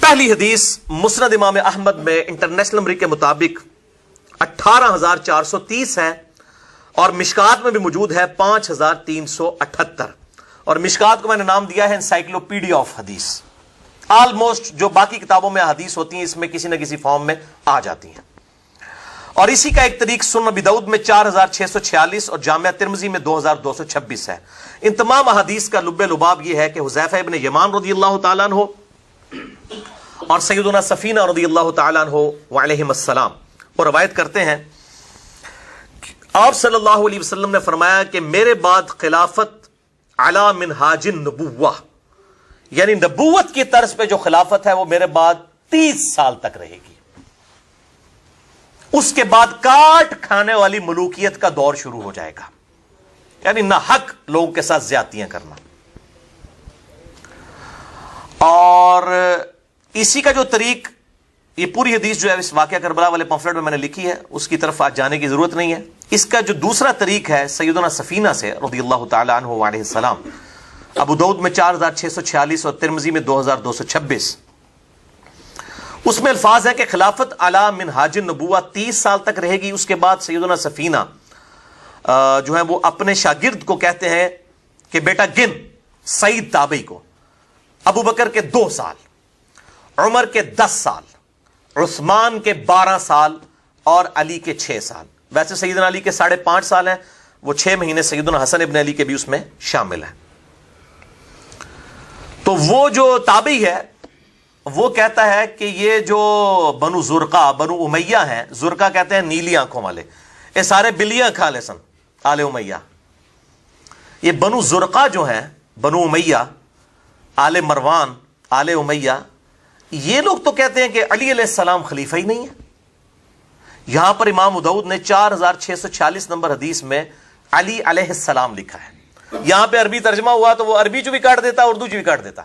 پہلی حدیث مسند امام احمد میں انٹرنیشنل نمبر کے مطابق 18,430 ہے اور مشکات میں بھی موجود ہے 5,378، اور مشکات کو میں نے نام دیا ہے انسائکلوپیڈیا آف حدیث۔ آلموسٹ جو باقی کتابوں میں حدیث ہوتی ہیں اس میں کسی نہ کسی فارم میں آ جاتی ہیں۔ اور اسی کا ایک طریق سنن ابی داؤد میں 4,646 اور جامعہ ترمذی میں 2,226 ہے۔ ان تمام احادیث کا لب لباب یہ ہے کہ حذیفہ ابن یمان رضی اللہ تعالیٰ عنہ اور سیدنا سفینہ رضی اللہ تعالیٰ عنہ وعلیہم السلام وہ روایت کرتے ہیں، آپ صلی اللہ علیہ وسلم نے فرمایا کہ میرے بعد خلافت علی منہاج النبوہ، یعنی نبوت کی طرز پہ جو خلافت ہے وہ میرے بعد 30 سال تک رہے گی۔ اس کے بعد کاٹ کھانے والی ملوکیت کا دور شروع ہو جائے گا، یعنی نہ حق لوگوں کے ساتھ زیادتیاں کرنا۔ اور اسی کا جو طریق، یہ پوری حدیث جو ہے اس واقعہ کربلا والے پمفلٹ میں نے لکھی ہے، اس کی طرف آج جانے کی ضرورت نہیں ہے۔ اس کا جو دوسرا طریق ہے سیدنا سفینہ سے رضی اللہ تعالی عنہ وعلیہ السلام، ابو داؤد میں 4,646 اور ترمذی میں 2,226، اس میں الفاظ ہے کہ خلافت علی منہاج النبوہ 30 سال تک رہے گی۔ اس کے بعد سیدنا سفینہ جو ہے وہ اپنے شاگرد کو کہتے ہیں کہ بیٹا گن سعید تابعی کو، ابو بکر کے 2 سال، عمر کے 10 سال، عثمان کے 12 سال اور علی کے 6 سال۔ ویسے سیدنا علی کے 5.5 سال ہیں، وہ 6 مہینے سیدنا حسن ابن علی کے بھی اس میں شامل ہیں۔ تو وہ جو تابعی ہے وہ کہتا ہے کہ یہ جو بنو زرقہ، بنو امیہ ہیں، زرقہ کہتے ہیں نیلی آنکھوں والے، یہ سارے بلیاں کھا لے سن آل امیہ۔ یہ بنو زرقہ جو ہیں، بنو امیہ، آل مروان، آل امیہ، یہ لوگ تو کہتے ہیں کہ علی علیہ السلام خلیفہ ہی نہیں ہے۔ یہاں پر امام ابو داؤد نے 4,646 نمبر حدیث میں علی علیہ السلام لکھا ہے۔ یہاں پہ عربی ترجمہ ہوا تو وہ عربی جو بھی کاٹ دیتا، اردو جو بھی کاٹ دیتا۔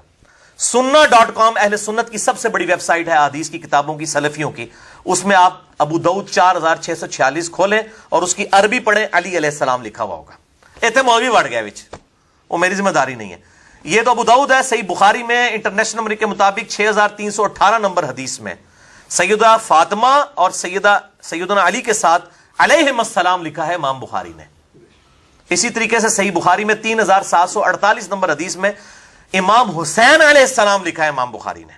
sunna.com اہل سنت کی سب سے بڑی ویب سائٹ ہے حدیث کی کتابوں کی، سلفیوں کی، اس میں آپ ابو داؤد 4,646 کھولیں اور اس کی عربی پڑھیں، علی علیہ السلام لکھا ہوا ہوگا۔ ایتھے مولوی بڑھ گیا وچ، وہ میری ذمہ داری نہیں ہے۔ یہ تو ابو داؤد ہے۔ صحیح بخاری میں انٹرنیشنل نمبر کے مطابق 6,318 نمبر حدیث میں سیدہ فاطمہ اور سیدنا علی کے ساتھ علیہم السلام لکھا ہے امام بخاری نے۔ اسی طریقے سے صحیح بخاری میں 3,748 نمبر حدیث میں امام حسین علیہ السلام لکھا ہے امام بخاری نے۔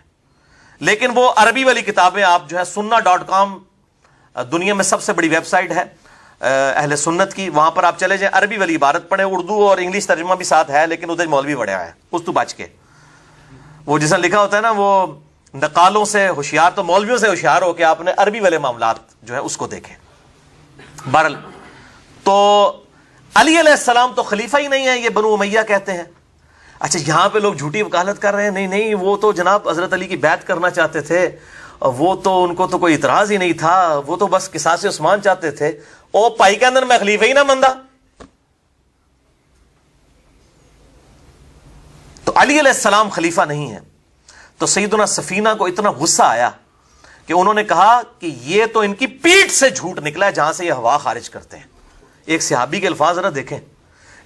لیکن وہ عربی والی کتابیں آپ جو ہے sunna.com دنیا میں سب سے بڑی ویب سائٹ ہے اہل سنت کی، وہاں پر آپ چلے جائیں، عربی والی عبارت پڑھیں، اردو اور انگلش ترجمہ بھی ساتھ ہے، لیکن ادھر مولوی بڑھیا ہے، اس تو بچ کے۔ وہ جیسا لکھا ہوتا ہے نا، وہ نقالوں سے ہوشیار تو مولویوں سے ہوشیار ہو کے آپ نے عربی والے معاملات جو ہے اس کو دیکھیں۔ بہرحال تو علی علیہ السلام تو خلیفہ ہی نہیں ہے، یہ بنو امیہ کہتے ہیں۔ اچھا، یہاں پہ لوگ جھوٹی وکالت کر رہے ہیں، نہیں نہیں، وہ تو جناب حضرت علی کی بیعت کرنا چاہتے تھے، وہ تو ان کو تو کوئی اعتراض ہی نہیں تھا، وہ تو بس قصاص عثمان چاہتے تھے۔ او پائی کے اندر میں خلیفہ ہی نہ مندا۔ تو علی علیہ السلام خلیفہ نہیں ہے۔ تو سیدنا سفینہ کو اتنا غصہ آیا کہ انہوں نے کہا کہ یہ تو ان کی پیٹھ سے جھوٹ نکلا ہے جہاں سے یہ ہوا خارج کرتے ہیں۔ ایک صحابی کے الفاظ ذرا دیکھیں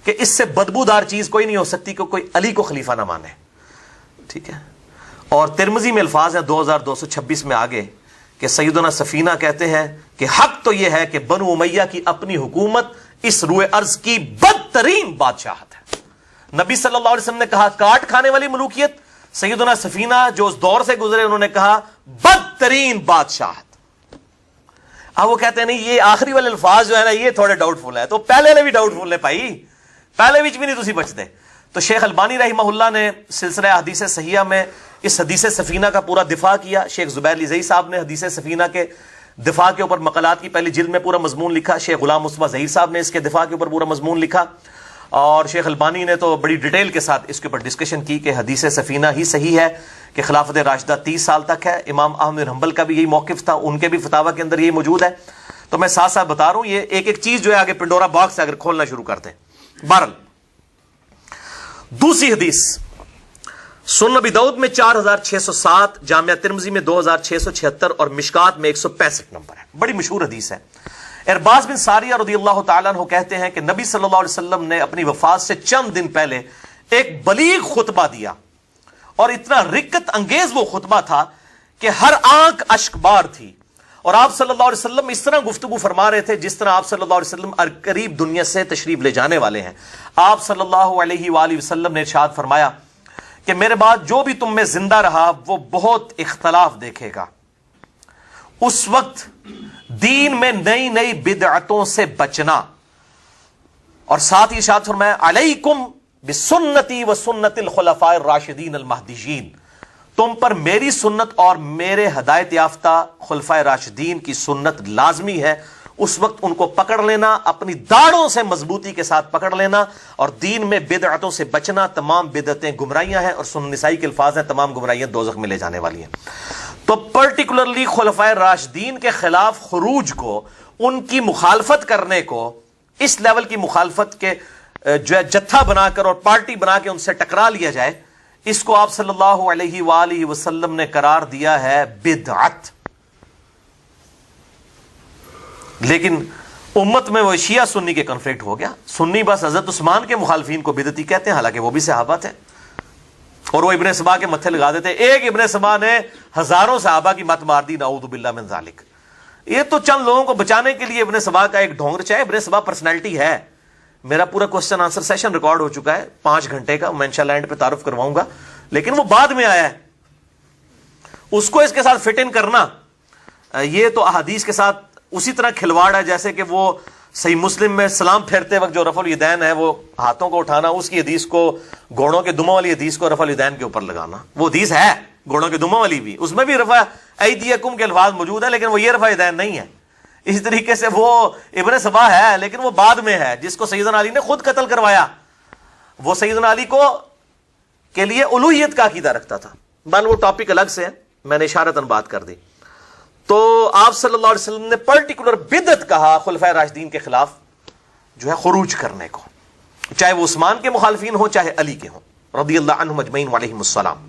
کہ اس سے بدبودار چیز کوئی نہیں ہو سکتی کہ کوئی علی کو خلیفہ نہ مانے، ٹھیک ہے۔ اور ترمذی میں الفاظ ہیں 2,226 میں آگے کہ سیدنا سفینہ کہتے ہیں کہ حق تو یہ ہے کہ بنو امیہ کی اپنی حکومت اس روئے ارض کی بدترین بادشاہت ہے۔ نبی صلی اللہ علیہ وسلم نے کہا کاٹ کھانے والی ملوکیت، سیدنا سفینہ جو اس دور سے گزرے انہوں نے کہا بدترین بادشاہت۔ اب وہ کہتے ہیں نہیں، یہ آخری والے الفاظ جو ہے نا یہ تھوڑے ڈاؤٹ فل ہے، تو پہلے والے بھی ڈاؤٹ فل ہے بھائی، پہلے بھی نہیں تسی بچتے۔ تو شیخ البانی رحمہ اللہ نے سلسلہ حدیث صحیحہ میں اس حدیث سفینہ کا پورا دفاع کیا۔ شیخ زبیر لزئی صاحب نے حدیث سفینہ کے دفاع کے اوپر مقالات کی پہلی جلد میں پورا مضمون لکھا۔ شیخ غلام مصطفیٰ ظہیر صاحب نے اس کے دفاع کے اوپر پورا مضمون لکھا، اور شیخ البانی نے تو بڑی ڈیٹیل کے ساتھ اس کے اوپر ڈسکشن کی کہ حدیث سفینہ ہی صحیح ہے کہ خلافت راشدہ 30 سال تک ہے۔ امام احمد بن حنبل کا بھی یہی موقف تھا، ان کے بھی فتاوی کے اندر یہی موجود ہے۔ تو میں ساتھ ساتھ بتا رہا ہوں، یہ ایک ایک چیز جو ہے آگے پنڈورا باکس اگر کھولنا شروع کرتے ہیں۔ بہرحال دوسری حدیث سنن ابی داؤد میں 4,607، جامعہ ترمذی میں 2,676 اور مشکات میں 165 نمبر ہے، بڑی مشہور حدیث ہے۔ ارباز بن ساریہ رضی اللہ تعالیٰ عنہ کہتے ہیں کہ نبی صلی اللہ علیہ وسلم نے اپنی وفات سے چند دن پہلے ایک بلیغ خطبہ دیا، اور اتنا رکت انگیز وہ خطبہ تھا کہ ہر آنکھ اشکبار تھی، اور آپ صلی اللہ علیہ وسلم اس طرح گفتگو فرما رہے تھے جس طرح آپ صلی اللہ علیہ وسلم قریب دنیا سے تشریف لے جانے والے ہیں۔ آپ صلی اللہ علیہ وآلہ وسلم نے ارشاد فرمایا کہ میرے بعد جو بھی تم میں زندہ رہا وہ بہت اختلاف دیکھے گا۔ اس وقت دین میں نئی نئی بدعتوں سے بچنا، اور ساتھ ہی ارشاد فرمایا علیکم بسنتی و سنت الخلفاء الراشدین المہدیین، تم پر میری سنت اور میرے ہدایت یافتہ خلفائے راشدین کی سنت لازمی ہے۔ اس وقت ان کو پکڑ لینا، اپنی داڑھوں سے مضبوطی کے ساتھ پکڑ لینا، اور دین میں بدعتوں سے بچنا۔ تمام بدعتیں گمراہیاں ہیں، اور سنن نسائی کے الفاظ ہیں تمام گمراہیاں دوزخ میں لے جانے والی ہیں۔ تو پرٹیکولرلی خلفائے راشدین کے خلاف خروج کو، ان کی مخالفت کرنے کو، اس لیول کی مخالفت کے جو ہے جتھا بنا کر اور پارٹی بنا کے ان سے ٹکرا لیا جائے، اس کو آپ صلی اللہ علیہ وآلہ وسلم نے قرار دیا ہے بدعت۔ لیکن امت میں وہ شیعہ سنی کے کنفلکٹ ہو گیا۔ سنی بس حضرت عثمان کے مخالفین کو بدعتی کہتے ہیں، حالانکہ وہ بھی صحابہ تھے، اور وہ ابن سبا کے متھے لگا دیتے۔ ایک ابن سبا نے ہزاروں صحابہ کی مت مار دی، نعوذ باللہ من ذالک۔ یہ تو چند لوگوں کو بچانے کے لیے ابن سبا کا ایک ڈھونگ رچا ہے۔ ابن سبا پرسنالٹی ہے۔ میرا پورا کوسچن آنسر سیشن ریکارڈ ہو چکا ہے 5 گھنٹے کا، میں انشاءاللہ اینڈ پہ تعارف کرواؤں گا، لیکن وہ بعد میں آیا ہے۔ اس کو اس کے ساتھ فٹ ان کرنا، یہ تو احادیث کے ساتھ اسی طرح کھلواڑ ہے جیسے کہ وہ صحیح مسلم میں سلام پھیرتے وقت جو رفع الیدین ہے، وہ ہاتھوں کو اٹھانا، اس کی حدیث کو، گھوڑوں کے دموں والی حدیث کو رفع الیدین کے اوپر لگانا۔ وہ حدیث ہے گھوڑوں کے دموں والی بھی، اس میں بھی رفع ایدیکم کے الفاظ موجود ہیں، لیکن وہ یہ رفع الیدین نہیں ہے۔ اس طریقے سے وہ ابن سبا ہے، لیکن وہ بعد میں ہے، جس کو سیدنا علی نے خود قتل کروایا۔ وہ سیدنا علی کو کے لیے الوہیت کا عقیدہ رکھتا تھا۔ بل وہ ٹاپک الگ سے ہے، میں نے اشارتاً بات کر دی۔ تو آپ صلی اللہ علیہ وسلم نے پرٹیکولر بدعت کہا خلفائے راشدین کے خلاف جو ہے خروج کرنے کو، چاہے وہ عثمان کے مخالفین ہوں چاہے علی کے ہوں رضی اللہ عنہم اجمعین وعلیہم السلام۔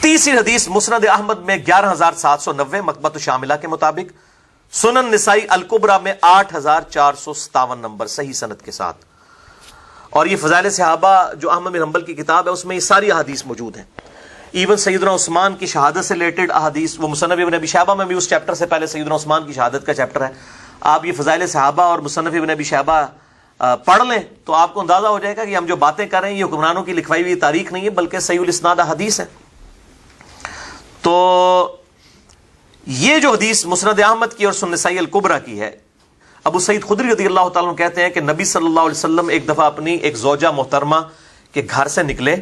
تیسری حدیث مسند احمد میں 11790 مکتبۃ الشاملہ کے مطابق، سنن نسائی الکبریٰ میں 8457 نمبر صحیح سند کے ساتھ، اور یہ فضائل صحابہ جو احمد بن حنبل کی کتاب ہے اس میں یہ ساری احادیث موجود ہیں۔ ایون سیدنا عثمان کی شہادت سے ریلیٹڈ احادیث، وہ مصنف ابن ابی شیبہ میں بھی اس چیپٹر سے پہلے سیدنا عثمان کی شہادت کا چیپٹر ہے۔ آپ یہ فضائل صحابہ اور مصنف ابن ابی شیبہ پڑھ لیں تو آپ کو اندازہ ہو جائے گا کہ ہم جو باتیں کر رہے ہیں یہ حکمرانوں کی لکھوائی ہوئی تاریخ نہیں ہے، بلکہ صحیح الاسناد حدیث ہے۔ تو یہ جو حدیث مسند احمد کی اور سنن نسائی الکبریٰ کی ہے، ابو سعید خدری رضی اللہ تعالیٰ عنہ کہتے ہیں کہ نبی صلی اللہ علیہ وسلم ایک دفعہ اپنی ایک زوجہ محترمہ کے گھر سے نکلے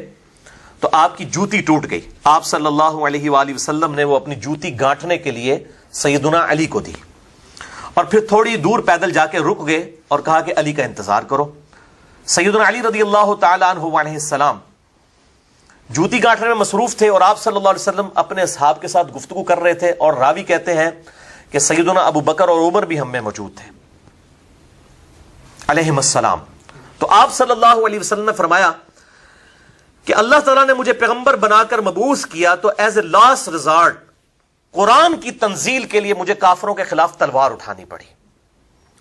تو آپ کی جوتی ٹوٹ گئی۔ آپ صلی اللہ علیہ وآلہ وسلم نے وہ اپنی جوتی گانٹھنے کے لیے سیدنا علی کو دی، اور پھر تھوڑی دور پیدل جا کے رک گئے اور کہا کہ علی کا انتظار کرو۔ سیدنا علی رضی اللہ تعالیٰ عنہ علیہ السلام جوتی گانٹھنے میں مصروف تھے، اور آپ صلی اللہ علیہ وسلم اپنے اصحاب کے ساتھ گفتگو کر رہے تھے، اور راوی کہتے ہیں کہ سیدنا ابو بکر اور عمر بھی ہم میں موجود تھے علیہم السلام۔ تو آپ صلی اللہ علیہ وسلم نے فرمایا کہ اللہ تعالیٰ نے مجھے پیغمبر بنا کر مبعوث کیا تو ایز اے لاسٹ ریزارٹ قرآن کی تنزیل کے لیے مجھے کافروں کے خلاف تلوار اٹھانی پڑی،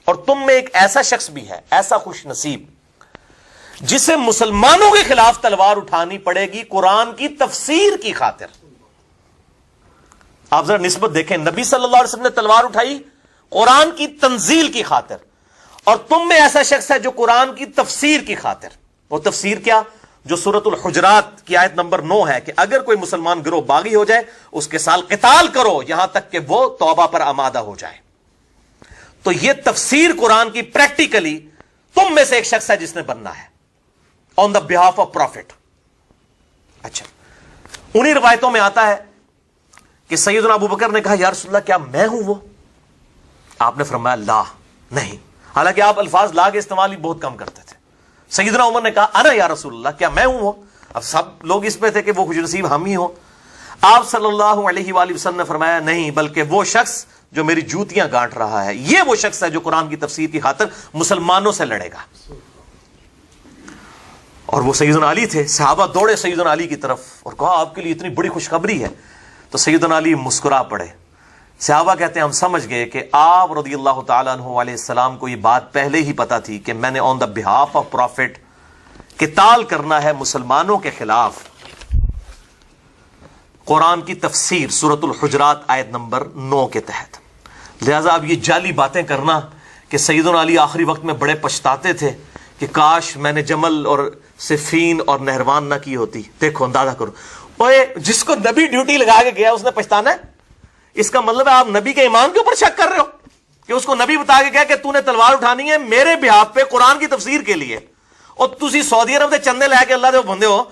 اور تم میں ایک ایسا شخص بھی ہے، ایسا خوش نصیب، جسے مسلمانوں کے خلاف تلوار اٹھانی پڑے گی قرآن کی تفسیر کی خاطر۔ آپ ذرا نسبت دیکھیں، نبی صلی اللہ علیہ وسلم نے تلوار اٹھائی قرآن کی تنزیل کی خاطر، اور تم میں ایسا شخص ہے جو قرآن کی تفسیر کی خاطر۔ وہ تفسیر کیا؟ جو سورۃ الحجرات کی آیت نمبر 9 ہے کہ اگر کوئی مسلمان گروہ باغی ہو جائے اس کے ساتھ قتال کرو یہاں تک کہ وہ توبہ پر آمادہ ہو جائے۔ تو یہ تفسیر قرآن کی پریکٹیکلی تم میں سے ایک شخص ہے جس نے بننا ہے آن دا بہاف آف پروفٹ۔ اچھا، انہی روایتوں میں آتا ہے کہ سیدنا ابو بکر نے کہا یا رسول اللہ کیا میں ہوں وہ؟ آپ نے فرمایا لا، نہیں، حالانکہ آپ الفاظ لا کے استعمال ہی بہت کم کرتے تھے۔ سیدنا عمر نے کہا انا یا رسول اللہ، کیا میں ہوں وہ؟ اب سب لوگ اس پہ تھے کہ وہ خوش نصیب ہم ہی ہوں۔ آپ صلی اللہ علیہ وآلہ وسلم نے فرمایا نہیں، بلکہ وہ شخص جو میری جوتیاں گانٹ رہا ہے یہ وہ شخص ہے جو قرآن کی تفسیر کی خاطر مسلمانوں سے لڑے گا۔ اور وہ سیدنا علی تھے۔ صحابہ دوڑے سیدنا علی کی طرف اور کہا آپ کے لیے اتنی بڑی خوشخبری ہے۔ تو سیدنا علی مسکرا پڑے۔ صحابہ کہتے ہیں ہم سمجھ گئے کہ آپ رضی اللہ تعالیٰ عنہ علیہ السلام کو یہ بات پہلے ہی پتا تھی کہ میں نے آن دا بہاف آف پروفٹ قتال کرنا ہے مسلمانوں کے خلاف۔ قرآن کی تفسیر سورۃ الحجرات آیت نمبر 9 کے تحت. لہذا اب یہ جعلی باتیں کرنا کہ سیدنا علی آخری وقت میں بڑے پچھتاتے تھے کہ کاش میں نے جمل اور صفین اور نہروان نہ کی ہوتی. دیکھو اندازہ کرو, اوے جس کو نبی ڈیوٹی لگا کے گیا اس نے پچھتانا ہے؟ اس کا مطلب ہے آپ نبی کے ایمان کے اوپر شک کر رہے ہو کہ اس کو نبی بتا کے گیا کہ تو نے تلوار اٹھانی ہے میرے بہاف پہ قرآن کی تفسیر کے لیے, اور تسی سعودی عرب سے چندے لے کے اللہ دے بندے ہو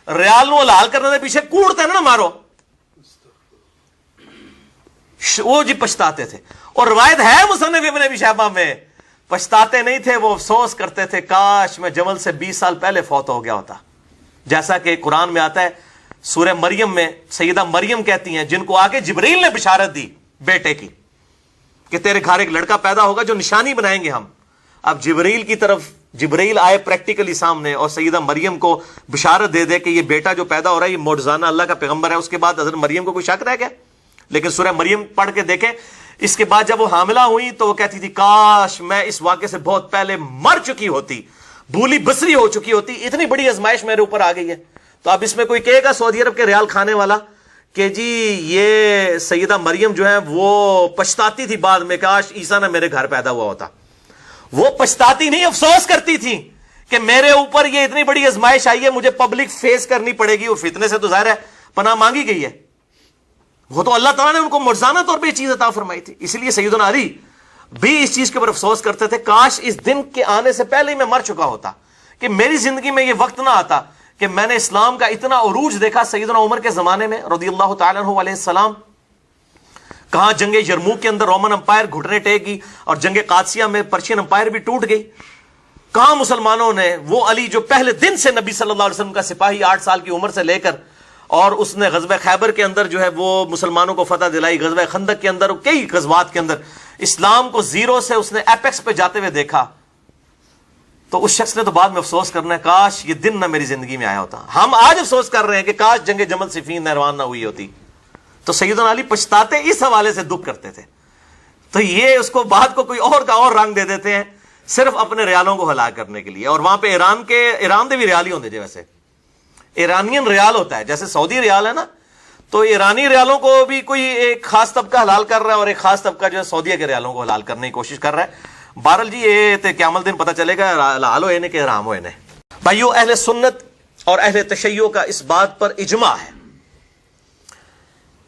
ریال نو حلال کرنے دے پیچھے کوڑتے نا مارو. وہ جی پچھتاتے تھے, اور روایت ہے مصنف ابن ابی شیبہ میں, پچھتاتے نہیں تھے, وہ افسوس کرتے تھے کاش میں جمل سے 20 سال پہلے فوت ہو گیا ہوتا. جیسا کہ قرآن میں آتا ہے سورہ مریم میں, سیدہ مریم کہتی ہیں جن کو آگے جبریل نے بشارت دی بیٹے کی کہ تیرے گھر ایک لڑکا پیدا ہوگا جو نشانی بنائیں گے ہم. اب جبریل کی طرف جبریل آئے پریکٹیکلی سامنے اور سیدہ مریم کو بشارت دے دے کہ یہ بیٹا جو پیدا ہو رہا ہے یہ معجزانہ اللہ کا پیغمبر ہے. اس کے بعد حضرت مریم کو کوئی شک رہ گیا؟ لیکن سورہ مریم پڑھ کے دیکھیں, اس کے بعد جب وہ حاملہ ہوئی تو وہ کہتی تھی کاش میں اس واقعے سے بہت پہلے مر چکی ہوتی, بھولی بسری ہو چکی ہوتی, اتنی بڑی آزمائش میرے اوپر آ گئی ہے. تو اب اس میں کوئی کہے گا سعودی عرب کے ریال کھانے والا کہ جی یہ سیدہ مریم جو ہے وہ پچھتاتی تھی بعد میں کاش عیسیٰ نہ میرے گھر پیدا ہوا ہوتا. وہ پچھتاتی نہیں, افسوس کرتی تھی کہ میرے اوپر یہ اتنی بڑی آزمائش آئی ہے, مجھے پبلک فیس کرنی پڑے گی. وہ فتنے سے تو ظاہر ہے پناہ مانگی گئی ہے, وہ تو اللہ تعالیٰ نے ان کو معجزانہ طور پہ یہ چیز عطا فرمائی تھی. اس لیے سیدنا علی بھی اس چیز کے اوپر افسوس کرتے تھے کاش اس دن کے آنے سے پہلے ہی میں مر چکا ہوتا, کہ میری زندگی میں یہ وقت نہ آتا کہ میں نے اسلام کا اتنا عروج دیکھا. سیدنا عمر کے زمانے میں رضی اللہ تعالیٰ عنہ علیہ السلام, کہاں جنگ یرموک کے اندر رومن امپائر گھٹنے ٹیک گئی, اور جنگ قادسیہ میں پرشین امپائر بھی ٹوٹ گئی. کہاں مسلمانوں نے وہ علی جو پہلے دن سے نبی صلی اللہ علیہ وسلم کا سپاہی 8 سال کی عمر سے لے کر, اور اس نے غزوہ خیبر کے اندر جو ہے وہ مسلمانوں کو فتح دلائی, غزوہ خندق کے اندر, کئی غزوات کے اندر اسلام کو زیرو سے اس نے ایپیکس پہ جاتے ہوئے دیکھا. تو اس شخص نے تو بعد میں افسوس کرنا ہے کاش یہ دن نہ میری زندگی میں آیا ہوتا. ہم آج افسوس کر رہے ہیں کہ کاش جنگ جمل صفین نہروان نہ ہوئی ہوتی. تو سیدنا علی پچھتاتے اس حوالے سے دکھ کرتے تھے. تو یہ اس کو بات کو کوئی اور کا اور رنگ دے دیتے ہیں صرف اپنے ریالوں کو ہلاک کرنے کے لیے. اور وہاں پہ ایران دے بھی ریال ہی ہوتے جی, ویسے ایرانین ریال ہوتا ہے جیسے سعودی ریال ہے نا, تو ایرانی ریالوں کو بھی کوئی ایک خاص طبقہ حلال کر رہا ہے, اور ایک خاص طبقہ جو ہے سعودیہ کے ریالوں کو حلال کرنے کی کوشش کر رہا ہے. بہرحال جی یہ تے قیامت دن پتہ چلے گا حلال ہوئے نے کہ حرام ہوئے نے. بھائیو, اہل سنت اور اہل تشیع کا اس بات پر اجماع ہے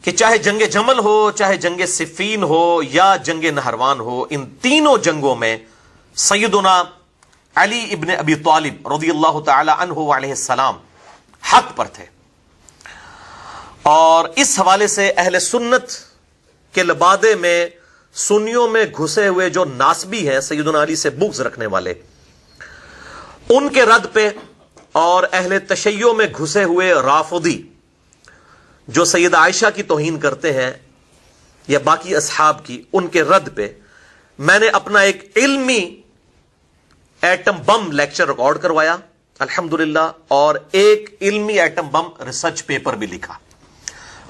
کہ چاہے جنگ جمل ہو, چاہے جنگ صفین ہو یا جنگ نہروان ہو, ان تینوں جنگوں میں سیدنا علی ابن ابی طالب رضی اللہ تعالی عنہ علیہ السلام حق پر تھے. اور اس حوالے سے اہل سنت کے لبادے میں سنیوں میں گھسے ہوئے جو ناسبی ہیں, سیدنا علی سے بغض رکھنے والے, ان کے رد پہ, اور اہل تشیع میں گھسے ہوئے رافضی جو سیدہ عائشہ کی توہین کرتے ہیں یا باقی اصحاب کی, ان کے رد پہ میں نے اپنا ایک علمی ایٹم بم لیکچر ریکارڈ کروایا الحمدللہ, اور ایک علمی ایٹم بم ریسرچ پیپر بھی لکھا.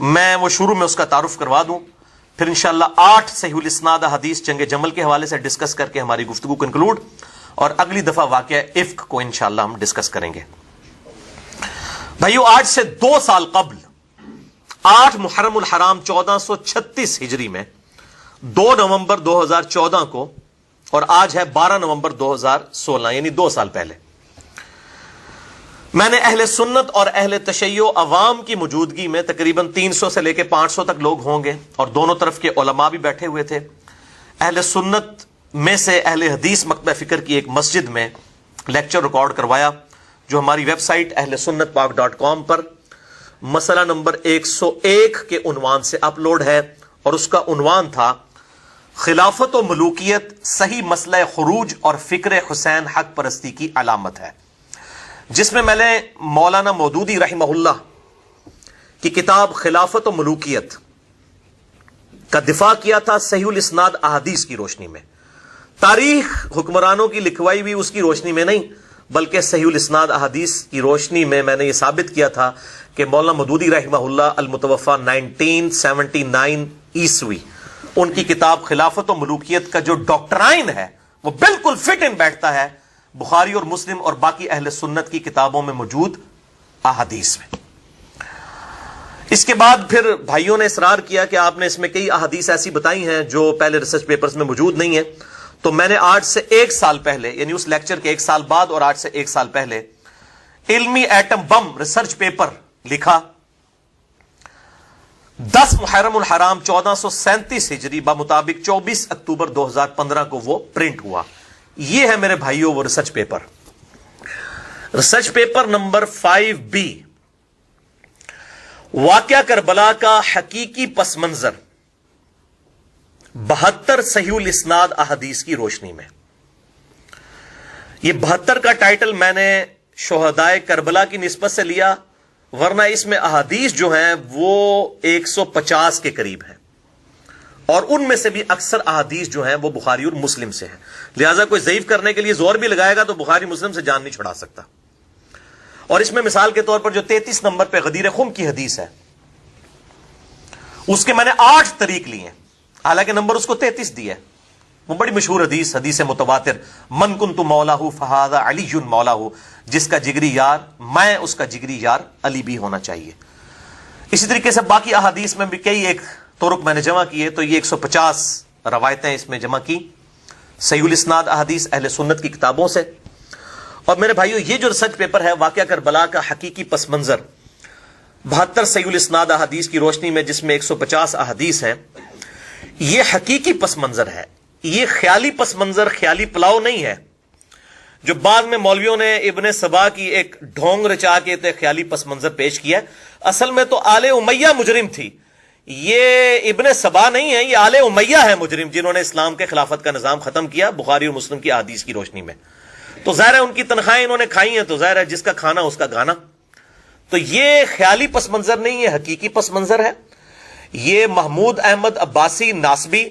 میں وہ شروع میں اس کا تعارف کروا دوں, پھر انشاءاللہ 8 صحیح الاسناد حدیث جنگ جمل کے حوالے سے ڈسکس کر کے ہماری گفتگو کو انکلوڈ, اور اگلی دفعہ واقعہ افک کو انشاءاللہ ہم ڈسکس کریں گے. بھائیو, آج سے 2 سال قبل 8 محرم الحرام 1436 ہجری میں 2 نومبر 2014 کو, اور آج ہے 12 نومبر 2016 یعنی 2 سال پہلے, میں نے اہل سنت اور اہل تشیع عوام کی موجودگی میں تقریباً 300 سے لے کے 500 تک لوگ ہوں گے, اور دونوں طرف کے علماء بھی بیٹھے ہوئے تھے. اہل سنت میں سے اہل حدیث مکتبہ فکر کی ایک مسجد میں لیکچر ریکارڈ کروایا, جو ہماری ویب سائٹ اہل سنت پاک.com پر مسئلہ نمبر 101 کے عنوان سے اپلوڈ ہے, اور اس کا عنوان تھا خلافت و ملوکیت صحیح مسئلہ خروج اور فکر حسین حق پرستی کی علامت ہے, جس میں نے مولانا مودودی رحمہ اللہ کی کتاب خلافت و ملوکیت کا دفاع کیا تھا صحیح الاسناد احادیث کی روشنی میں. تاریخ حکمرانوں کی لکھوائی بھی اس کی روشنی میں نہیں, بلکہ صحیح الاسناد احادیث کی روشنی میں نے یہ ثابت کیا تھا کہ مولانا مودودی رحمہ اللہ المتوفى 1979 عیسوی, ان کی کتاب خلافت و ملوکیت کا جو ڈاکٹرائن ہے وہ بالکل فٹ ان بیٹھتا ہے بخاری اور مسلم اور باقی اہل سنت کی کتابوں میں موجود احادیث میں. اس کے بعد پھر بھائیوں نے اصرار کیا کہ آپ نے اس میں کئی احادیث ایسی بتائی ہیں جو پہلے ریسرچ پیپرز میں موجود نہیں ہیں، تو میں نے آج سے 1 سال پہلے، یعنی اس لیکچر کے 1 سال بعد اور آج سے 1 سال پہلے علمی ایٹم بم ریسرچ پیپر لکھا۔ 10 محرم الحرام 1437 ہجری بمطابق 24 اکتوبر 2015 کو وہ پرنٹ ہوا۔ یہ ہے میرے بھائیوں وہ research paper, research paper number 5B، واقعہ کربلا کا حقیقی پس منظر 72 صحیح الاسناد احادیث کی روشنی میں۔ یہ 72 کا ٹائٹل میں نے شہدائے کربلا کی نسبت سے لیا، ورنہ اس میں احادیث جو ہیں وہ 150 کے قریب ہیں، اور ان میں سے بھی اکثر احادیث جو ہیں وہ بخاری اور مسلم سے ہیں، لہذا کوئی ضعیف کرنے کے لیے زور بھی لگائے گا تو بخاری مسلم سے جان نہیں چھڑا سکتا۔ اور اس میں مثال کے طور پر جو 33 نمبر پہ غدیر خم کی حدیث ہے، اس کے میں نے 8 طریق لیے ہیں، حالانکہ نمبر اس کو 33 دیا ہے۔ وہ بڑی مشہور حدیث، حدیث متواتر، من کنت مولاہ فہذا علی مولاہ، جس کا جگری یار میں اس کا جگری یار علی بھی ہونا چاہیے۔ اسی طریقے سے باقی احادیث میں بھی کئی ایک طرق میں نے جمع کیے، تو یہ 150 روایتیں اس میں جمع کی صحیح الاسناد احادیث اہل سنت کی کتابوں سے۔ اور میرے بھائیو یہ جو ریسرچ پیپر ہے واقعہ کربلا کا حقیقی پس منظر 72 صحیح الاسناد احادیث کی روشنی میں، جس میں 150 احادیث ہیں، یہ حقیقی پس منظر ہے، یہ خیالی پس منظر، خیالی پلاؤ نہیں ہے جو بعد میں مولویوں نے ابن سبا کی ایک ڈھونگ رچا کے خیالی پس منظر پیش کیا۔ اصل میں تو آل امیہ مجرم تھی، یہ ابن سبا نہیں ہے، یہ آل امیہ ہے مجرم، جنہوں نے اسلام کے خلافت کا نظام ختم کیا بخاری اور مسلم کی احادیث کی روشنی میں۔ تو ظاہر ہے ان کی تنخواہیں انہوں نے کھائی ہیں، تو ظاہر ہے جس کا کھانا اس کا گانا۔ تو یہ خیالی پس منظر نہیں، یہ حقیقی پس منظر ہے۔ یہ محمود احمد عباسی ناسبی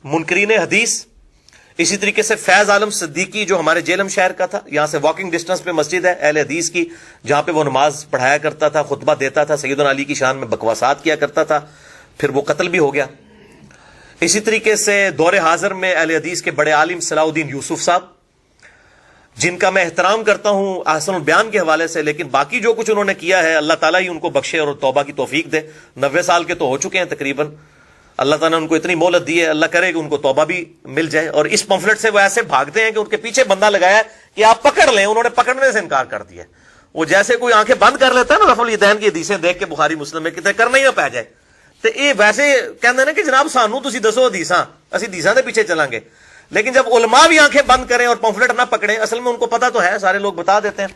منکرین حدیث، اسی طریقے سے فیض عالم صدیقی جو ہمارے جیلم شہر کا تھا، یہاں سے واکنگ ڈسٹنس پہ مسجد ہے اہل حدیث کی، جہاں پہ وہ نماز پڑھایا کرتا تھا، خطبہ دیتا تھا، سیدنا علی کی شان میں بکواسات کیا کرتا تھا، پھر وہ قتل بھی ہو گیا۔ اسی طریقے سے دور حاضر میں اہل حدیث کے بڑے عالم صلاح الدین یوسف صاحب، جن کا میں احترام کرتا ہوں احسن البیان کے حوالے سے، لیکن باقی جو کچھ انہوں نے کیا ہے اللہ تعالیٰ ہی ان کو بخشے اور توبہ کی توفیق دے۔ 90 سال کے تو ہو چکے ہیں تقریباً، اللہ تعالیٰ نے ان کو اتنی مہلت دی ہے، اللہ کرے کہ ان کو توبہ بھی مل جائے۔ اور اس پمفلٹ سے وہ ایسے بھاگتے ہیں کہ ان کے پیچھے بندہ لگایا ہے کہ آپ پکڑ لیں، انہوں نے پکڑنے سے انکار کر دیا۔ وہ جیسے کوئی آنکھیں بند کر لیتا ہے نا رفع الیدین کی حدیثیں دیکھ کے بخاری مسلم میں، کتنے کرنا ہی نہ پہ جائے، تو یہ ویسے کہتے ہیں کہ جناب سانو تسی دسو حدیثاں، اسی حدیثاں دے پیچھے چلیں گے۔ لیکن جب علماء بھی آنکھیں بند کریں اور پمفلٹ نہ پکڑیں، اصل میں ان کو پتا تو ہے، سارے لوگ بتا دیتے ہیں۔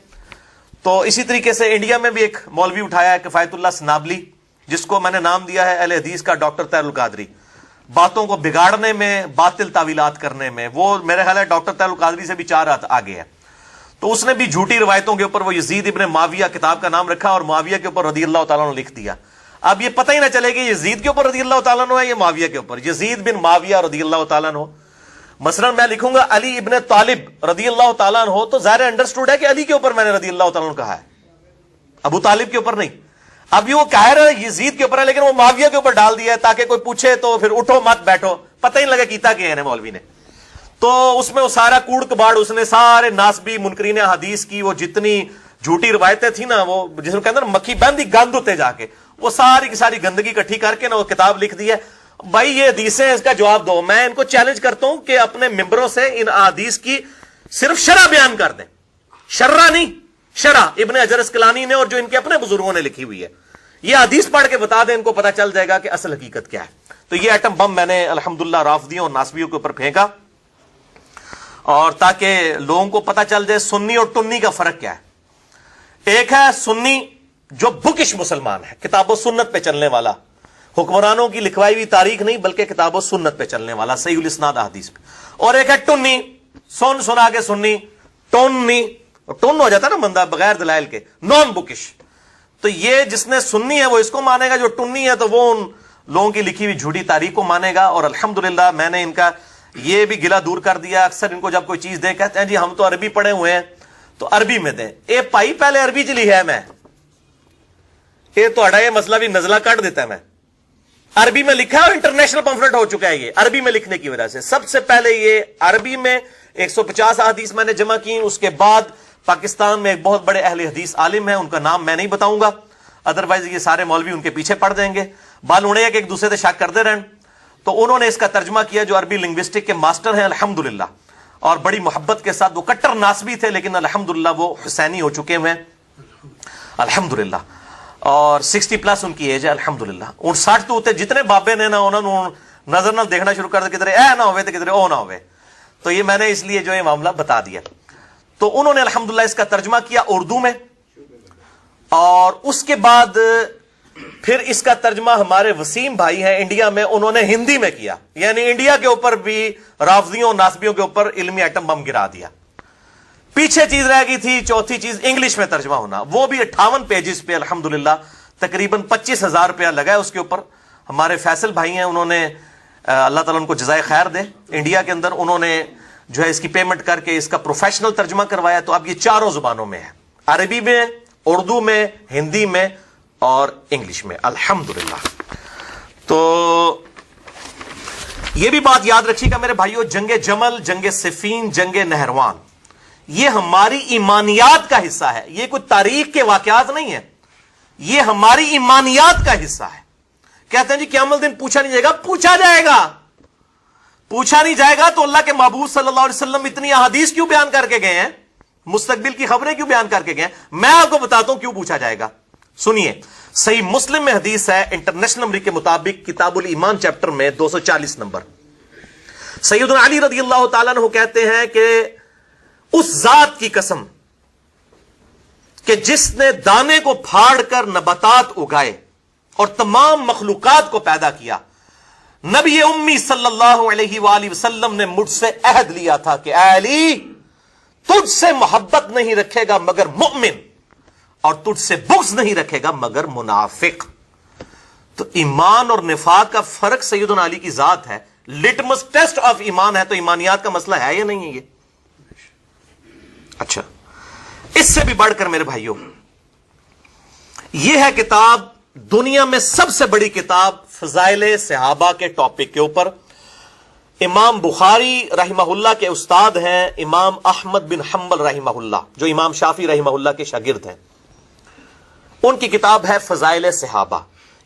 تو اسی طریقے سے انڈیا میں بھی ایک مولوی اٹھایا ہے کفایت اللہ سنابلی، جس کو میں نے نام دیا ہے اہل حدیث کا ڈاکٹر طاہر القادری، باتوں کو بگاڑنے میں، باطل تعویلات کرنے میں۔ وہ میرے خیال ہے ڈاکٹر طاہر القادری سے بھی 4 ہاتھ آگے ہے۔ تو اس نے بھی جھوٹی روایتوں کے اوپر وہ یزید ابن معاویہ کتاب کا نام رکھا اور معاویہ کے اوپر رضی اللہ تعالیٰ نے لکھ دیا۔ اب یہ پتہ ہی نہ چلے کہ یزید کے اوپر رضی اللہ تعالیٰ نے ہے یا معاویہ کے اوپر، یزید بن معاویہ رضی اللہ تعالیٰ نے۔ مثلا میں لکھوں گا علی ابن طالب رضی اللہ تعالیٰ عنہ، تو ظاہر انڈرسٹوڈ ہے کہ علی کے اوپر میں نے رضی اللہ تعالیٰ عنہ کہا ہے، ابو طالب کے اوپر نہیں۔ اب یہ وہ کہہ رہا ہے یزید کے اوپر ہے، لیکن وہ معاویہ کے اوپر ڈال دیا ہے تاکہ کوئی پوچھے تو پھر اٹھو مت بیٹھو، پتہ ہی نہیں لگا کیتا کہ ہے مولوی نے۔ تو اس میں وہ سارا کوڑ کباڑ اس نے سارے ناسبی منکرین حدیث کی وہ جتنی جھوٹی روایتیں تھیں نا، وہ جس کو کہتے ہیں مکھی بہندی گند ہوتے جا کے، وہ ساری کی ساری گندگی اکٹھی کر کے نا وہ کتاب لکھ دی ہے۔ بھائی یہ حدیثیں اس کا جواب دو، میں ان کو چیلنج کرتا ہوں کہ اپنے ممبروں سے ان احادیث کی صرف شرح بیان کر دیں، شرح نہیں، شرح ابن حجر اسقلانی نے اور جو ان کے اپنے بزرگوں نے لکھی ہوئی ہے، یہ حدیث پڑھ کے بتا دیں، ان کو پتا چل جائے گا کہ اصل حقیقت کیا ہے۔ تو یہ ایٹم بم میں نے الحمدللہ رافضیوں اور ناسبیوں کے اوپر پھینکا، اور تاکہ لوگوں کو پتا چل جائے سنی اور ٹنی کا فرق کیا ہے۔ ایک ہے سنی جو بکش مسلمان ہے، کتاب و سنت پہ چلنے والا، حکمرانوں کی لکھوائی ہوئی تاریخ نہیں بلکہ کتاب و سنت پہ چلنے والا، صحیح الاسناد احادیث پہ۔ اور ایک ہے ٹنی، سن سنا کے سنی، ٹنی، ٹن ہو جاتا نا بندہ بغیر دلائل کے، نان بکش۔ تو یہ جس نے سنی ہے وہ اس کو مانے گا، جو ٹنی ہے تو وہ ان لوگوں کی لکھی ہوئی جھوٹی تاریخ کو مانے گا۔ اور الحمدللہ میں نے ان کا یہ بھی گلہ دور کر دیا، اکثر ان کو جب کوئی چیز دے کہتے ہیں جی ہم تو عربی پڑھے ہوئے ہیں تو عربی میں دیں۔ اے پائی پہلے عربی چلی ہے، میں یہ تو یہ مسئلہ بھی نزلہ کٹ دیتا ہے، میں عربی میں لکھا ہے اور انٹرنیشنل پمفلٹ ہو چکا ہے یہ عربی میں لکھنے کی وجہ سے۔ سب سے پہلے یہ عربی میں 150 احادیث میں نے جمع کی، اس کے بعد پاکستان میں ایک بہت بڑے اہل حدیث عالم ہیں، ان کا نام میں نہیں بتاؤں گا، ادروائز یہ سارے مولوی ان کے پیچھے پڑ جائیں گے، بال اڑے کہ ایک دوسرے سے شک کرتے رہیں۔ تو انہوں نے اس کا ترجمہ کیا، جو عربی لنگوسٹک کے ماسٹر ہیں الحمدللہ، اور بڑی محبت کے ساتھ، وہ کٹر ناسبی تھے لیکن الحمدللہ وہ حسینی ہو چکے ہیں الحمدللہ، اور 60+ ان کی ایج ہے الحمدللہ۔ 59 تو ہوتے جتنے بابے نے نا انہوں نے نظر نہ دیکھنا شروع کر دیا، کدھر اے نہ ہوئے تو کدھر او نہ ہوئے، تو یہ میں نے اس لیے جو یہ معاملہ بتا دیا۔ تو انہوں نے الحمدللہ اس کا ترجمہ کیا اردو میں، اور اس کے بعد پھر اس کا ترجمہ ہمارے وسیم بھائی ہیں انڈیا میں، انہوں نے ہندی میں کیا، یعنی انڈیا کے اوپر بھی رافضیوں ناسبیوں کے اوپر علمی ایٹم بم گرا دیا۔ پیچھے چیز رہ گئی تھی، چوتھی چیز انگلش میں ترجمہ ہونا، وہ بھی 58 پیجز پہ الحمدللہ تقریباً 25,000 روپیہ لگا ہے اس کے اوپر۔ ہمارے فیصل بھائی ہیں، انہوں نے اللہ تعالیٰ ان کو جزائے خیر دے، انڈیا کے اندر انہوں نے جو ہے اس کی پیمنٹ کر کے اس کا پروفیشنل ترجمہ کروایا۔ تو اب یہ چاروں زبانوں میں ہے، عربی میں، اردو میں، ہندی میں اور انگلش میں الحمدللہ۔ تو یہ بھی بات یاد رکھیے گا میرے بھائیوں، جنگ جمل، جنگ صفین، جنگ نہروان، یہ ہماری ایمانیات کا حصہ ہے، یہ کوئی تاریخ کے واقعات نہیں ہے، یہ ہماری ایمانیات کا حصہ ہے۔ کہتے ہیں جی قیامت دن پوچھا نہیں جائے گا، پوچھا جائے گا، پوچھا نہیں جائے گا تو اللہ کے محبوب صلی اللہ علیہ وسلم اتنی احادیث کیوں بیان کر کے گئے ہیں، مستقبل کی خبریں کیوں بیان کر کے گئے ہیں؟ میں آپ کو بتاتا ہوں کیوں پوچھا جائے گا۔ سنیے، صحیح مسلم میں حدیث ہے انٹرنیشنل نمبر کے مطابق، کتاب الایمان چیپٹر میں 240 نمبر، سیدنا علی رضی اللہ تعالیٰ عنہ کہتے ہیں کہ اس ذات کی قسم کہ جس نے دانے کو پھاڑ کر نباتات اگائے اور تمام مخلوقات کو پیدا کیا، نبی امی صلی اللہ علیہ وآلہ وسلم نے مجھ سے عہد لیا تھا کہ اے علی، تجھ سے محبت نہیں رکھے گا مگر مؤمن، اور تجھ سے بغض نہیں رکھے گا مگر منافق۔ تو ایمان اور نفاق کا فرق سیدنا علی کی ذات ہے، لٹمس ٹیسٹ آف ایمان ہے، تو ایمانیات کا مسئلہ ہے یا نہیں ہے یہ؟ اچھا، اس سے بھی بڑھ کر میرے بھائیوں، یہ ہے کتاب دنیا میں سب سے بڑی کتاب فضائل صحابہ کے ٹاپک کے اوپر۔ امام بخاری رحمہ اللہ کے استاد ہیں امام احمد بن حنبل رحمہ اللہ، جو امام شافعی رحمہ اللہ کے شاگرد ہیں، ان کی کتاب ہے فضائل صحابہ۔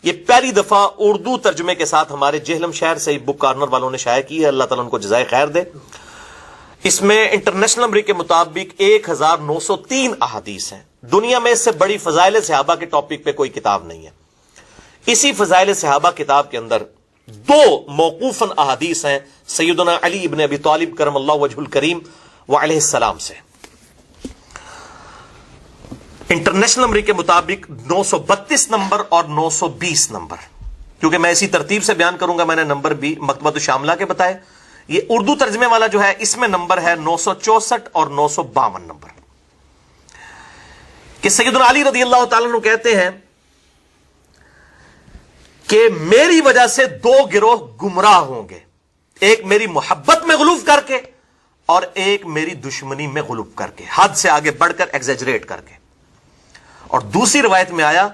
یہ پہلی دفعہ اردو ترجمے کے ساتھ ہمارے جہلم شہر سے بک کارنر والوں نے شائع کی ہے، اللہ تعالیٰ ان کو جزائے خیر دے۔ اس میں انٹرنیشنل نمبر کے مطابق 1903 احادیث ہیں۔ دنیا میں اس سے بڑی فضائل صحابہ کے ٹاپک پہ کوئی کتاب نہیں ہے۔ اسی فضائل صحابہ کتاب کے اندر 2 موقوفاً احادیث ہیں سیدنا علی ابن ابی طالب کرم اللہ وجہ الکریم وعلیہ السلام سے۔ انٹرنیشنل نمبر کے مطابق 932 نمبر اور 920 نمبر، کیونکہ میں اسی ترتیب سے بیان کروں گا، میں نے نمبر بھی مکتبۃ الشاملہ کے بتائے۔ یہ اردو ترجمے والا جو ہے اس میں نمبر ہے 964 اور 952 نمبر، کہ سیدنا علی رضی اللہ تعالیٰ عنہ کہتے ہیں کہ میری وجہ سے 2 گروہ گمراہ ہوں گے، ایک میری محبت میں غلوف کر کے اور ایک میری دشمنی میں غلوف کر کے، حد سے آگے بڑھ کر ایگزیجریٹ کر کے۔ اور دوسری روایت میں آیا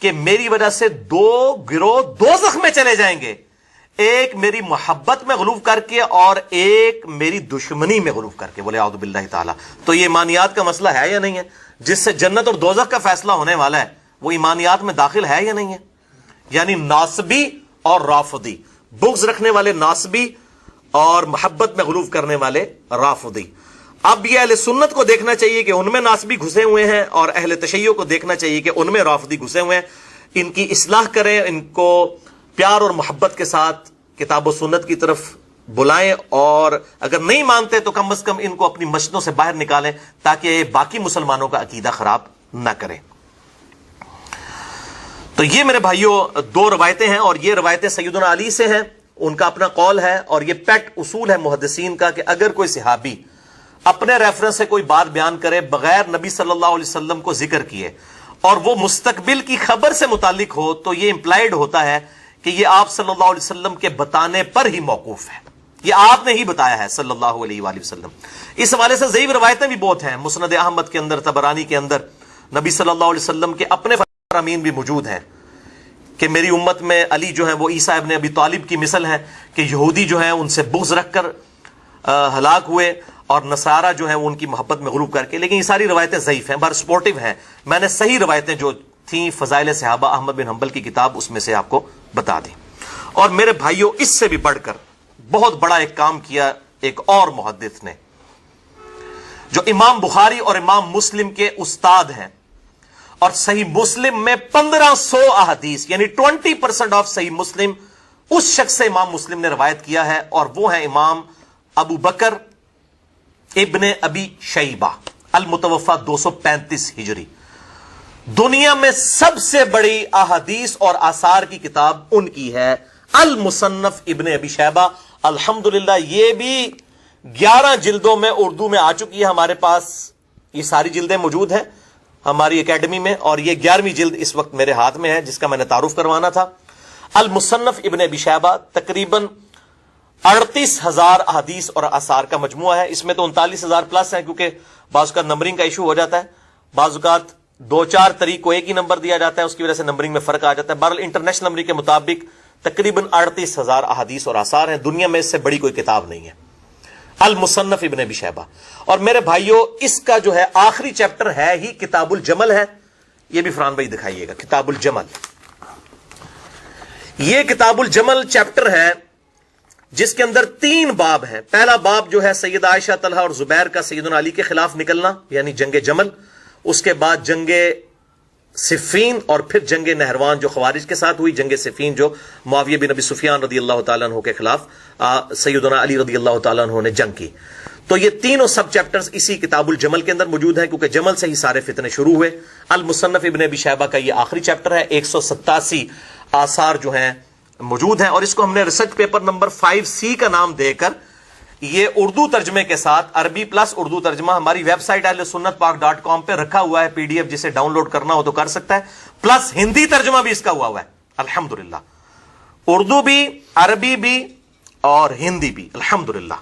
کہ میری وجہ سے 2 گروہ دوزخ میں چلے جائیں گے، ایک میری محبت میں غلوف کر کے اور ایک میری دشمنی میں غلوف کر کے۔ بولے اعوذ باللہ تعالی۔ تو یہ ایمانیات کا مسئلہ ہے یا نہیں ہے؟ جس سے جنت اور دوزخ کا فیصلہ ہونے والا ہے وہ ایمانیات میں داخل ہے یا نہیں ہے؟ یعنی ناصبی اور رافضی، بغض رکھنے والے ناصبی اور محبت میں غلوف کرنے والے رافضی۔ اب یہ اہل سنت کو دیکھنا چاہیے کہ ان میں ناصبی گھسے ہوئے ہیں، اور اہل تشیع کو دیکھنا چاہیے کہ ان میں رافضی گھسے ہوئے ہیں۔ ان کی اصلاح کریں، ان کو پیار اور محبت کے ساتھ کتاب و سنت کی طرف بلائیں، اور اگر نہیں مانتے تو کم از کم ان کو اپنی مسجدوں سے باہر نکالیں تاکہ باقی مسلمانوں کا عقیدہ خراب نہ کریں۔ تو یہ میرے بھائیوں 2 روایتیں ہیں، اور یہ روایتیں سیدنا علی سے ہیں، ان کا اپنا قول ہے، اور یہ پیٹ اصول ہے محدثین کا کہ اگر کوئی صحابی اپنے ریفرنس سے کوئی بات بیان کرے بغیر نبی صلی اللہ علیہ وسلم کو ذکر کیے، اور وہ مستقبل کی خبر سے متعلق ہو، تو یہ امپلائیڈ ہوتا ہے کہ یہ آپ صلی اللہ علیہ وسلم کے بتانے پر ہی موقوف ہے، یہ آپ نے ہی بتایا ہے صلی اللہ علیہ وآلہ وسلم۔ اس حوالے سے ضعیف روایتیں بھی بہت ہیں، مسند احمد کے اندر، طبرانی کے اندر نبی صلی اللہ علیہ وسلم کے اپنے فرامین بھی موجود ہیں کہ میری امت میں علی جو ہیں وہ عیسیٰ ابن ابی طالب کی مثل ہیں، کہ یہودی جو ہیں ان سے بغض رکھ کر ہلاک ہوئے، اور نصارہ جو ہیں وہ ان کی محبت میں غلوب کر کے۔ لیکن یہ ساری روایتیں ضعیف ہیں، بہر سپورٹیو ہیں، میں نے صحیح روایتیں جو تھیں فضائل صحابہ، احمد بن حنبل کی کتاب اس میں سے آپ کو بتا دیں۔ اور میرے بھائیوں، اس سے بھی بڑھ کر بہت بڑا ایک کام کیا ایک اور محدث نے، جو امام بخاری اور امام مسلم کے استاد ہیں، اور صحیح مسلم میں 1500 احادیث یعنی 20% آف صحیح مسلم اس شخص سے امام مسلم نے روایت کیا ہے، اور وہ ہیں امام ابو بکر ابن ابی شیبہ المتوفا 235 ہجری۔ دنیا میں سب سے بڑی احادیث اور آثار کی کتاب ان کی ہے، المصنف ابن ابی شیبہ۔ الحمدللہ یہ بھی 11 جلدوں میں اردو میں آ چکی ہے ہمارے پاس، یہ ساری جلدیں موجود ہیں ہماری اکیڈمی میں، اور یہ 11ویں جلد اس وقت میرے ہاتھ میں ہے جس کا میں نے تعارف کروانا تھا۔ المصنف ابن ابی شیبہ تقریباً 38,000 احادیث اور آثار کا مجموعہ ہے۔ اس میں تو 39,000 پلس ہیں، کیونکہ بعض اوقات نمبرنگ کا ایشو ہو جاتا ہے، بعض اوقات 2-4 طریق کو ایک ہی نمبر دیا جاتا ہے، اس کی وجہ سے نمبرنگ میں فرق آ جاتا ہے۔ بہرحال انٹرنیشنل نمبرنگ کے مطابق تقریباً 38,000 احادیث اور آثار ہیں، دنیا میں اس سے بڑی کوئی کتاب نہیں ہے، المصنف ابن ابی شیبہ۔ اور میرے بھائیوں، اس کا جو ہے آخری چیپٹر ہے ہی کتاب الجمل ہے، یہ بھی فرحان بھائی دکھائیے گا، کتاب الجمل۔ یہ کتاب الجمل چیپٹر ہے جس کے اندر 3 باب ہیں۔ پہلا باب جو ہے سید عائشہ، طلحہ اور زبیر کا سیدنا علی کے خلاف نکلنا، یعنی جنگ جمل، اس کے بعد جنگ صفین، اور پھر جنگ نہروان جو خوارج کے ساتھ ہوئی، جنگ صفین جو معاویہ بن ابی سفیان رضی اللہ تعالیٰ عنہ کے خلاف سیدنا علی رضی اللہ تعالیٰ عنہ نے جنگ کی۔ تو یہ تینوں سب چیپٹرز اسی کتاب الجمل کے اندر موجود ہیں، کیونکہ جمل سے ہی سارے فتنے شروع ہوئے۔ المصنف ابن ابی شیبہ کا یہ آخری چیپٹر ہے، 187 آثار جو ہیں موجود ہیں، اور اس کو ہم نے ریسرچ پیپر نمبر 5C کا نام دے کر یہ اردو ترجمے کے ساتھ، عربی پلس اردو ترجمہ، ہماری ویب سائٹ ahlsunnatpak.com پہ رکھا ہوا ہے، PDF جسے ڈاؤن لوڈ کرنا ہو تو کر سکتا ہے، پلس ہندی ترجمہ بھی اس کا ہوا ہے الحمدللہ، اردو بھی، عربی بھی اور ہندی بھی الحمدللہ۔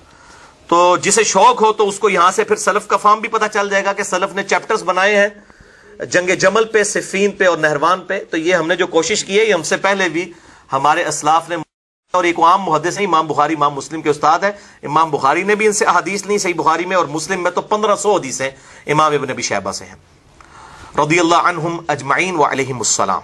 تو جسے شوق ہو تو اس کو یہاں سے پھر سلف کا فارم بھی پتہ چل جائے گا کہ سلف نے چیپٹرز بنائے ہیں جنگ جمل پہ، صفین پہ اور نہروان پہ۔ تو یہ ہم نے جو کوشش کی ہے، یہ ہم سے پہلے بھی ہمارے اسلاف نے، اور ایک عام محدث ہیں امام بخاری، امام مسلم کے استاد ہیں، امام بخاری نے بھی ان سے احادیث لی صحیح بخاری میں، اور مسلم میں تو 1500 حدیثیں امام ابن ابی شیبہ سے ہیں رضی اللہ عنہم اجمعین وعلیہم السلام۔